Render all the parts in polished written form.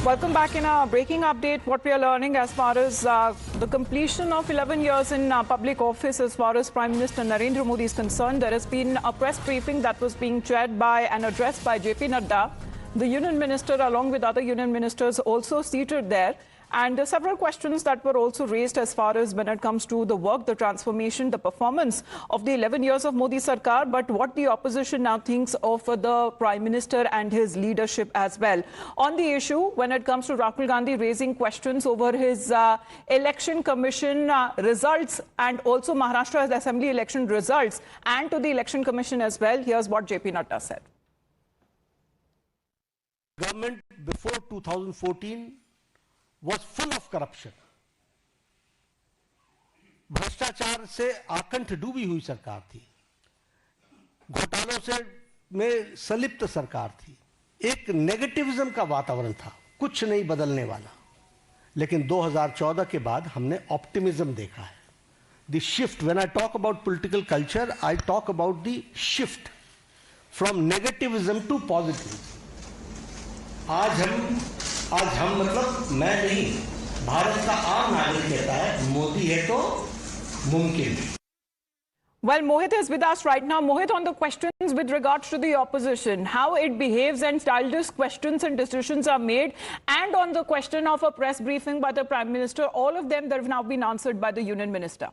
Welcome back. In a breaking update, what we are learning as far as the completion of 11 years in public office as far as Prime Minister Narendra Modi is concerned, there has been a press briefing that was being chaired by and addressed by JP Nadda. The Union Minister, along with other Union Ministers, also seated there. And several questions that were also raised as far as when it comes to the work, the transformation, the performance of the 11 years of Modi Sarkar, but what the opposition now thinks of the Prime Minister and his leadership as well. On the issue, when it comes to Rahul Gandhi raising questions over his election commission results and also Maharashtra's assembly election results and to the election commission as well, here's what JP Nadda said. Government before 2014 was full of corruption. भ्रष्टाचार से आकंठ डूबी हुई सरकार थी, घोटालों से में संलिप्त सरकार थी, एक नेगेटिविज्म का वातावरण था, कुछ नहीं बदलने वाला। लेकिन 2014 के बाद हमने ऑप्टिमिज्म देखा है। The shift, when I talk about political culture, I talk about the shift from negativism to positive. आज हम मतलब मैं नहीं, भारत का आम नागरिक कहता है मोदी है तो मुमकिन। Well, Mohit is with us right now. Mohit, on the questions with regards to the opposition, how it behaves and childish questions and decisions are made, and on the question of a press briefing by the Prime Minister, all of them that have now been answered by the Union Minister.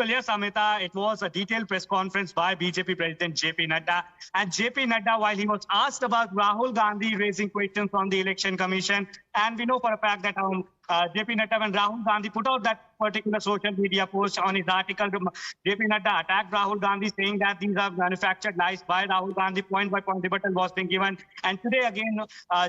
Well, yes, Amita, it was a detailed press conference by BJP President JP Nadda. And JP Nadda, while he was asked about Rahul Gandhi raising questions on the election commission, and we know for a fact that JP Nadda, when Rahul Gandhi put out that particular social media post on his article, JP Nadda attacked Rahul Gandhi, saying that these are manufactured lies by Rahul Gandhi. Point by point rebuttal was being given. And today again,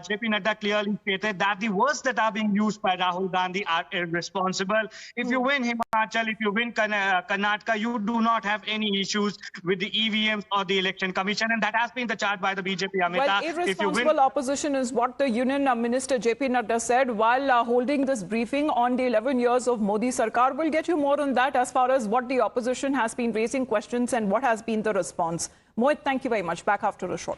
JP Nadda clearly stated that the words that are being used by Rahul Gandhi are irresponsible. If you win Himachal, if you win Karnataka, you do not have any issues with the EVMs or the election commission. And that has been the charge by the BJP, Amita. Well, irresponsible opposition is what the Union Minister JP Nadda said while holding this briefing on the 11 years of Modi Sarkar. We'll get you more on that as far as what the opposition has been raising questions and what has been the response. Mohit, thank you very much. Back after a short.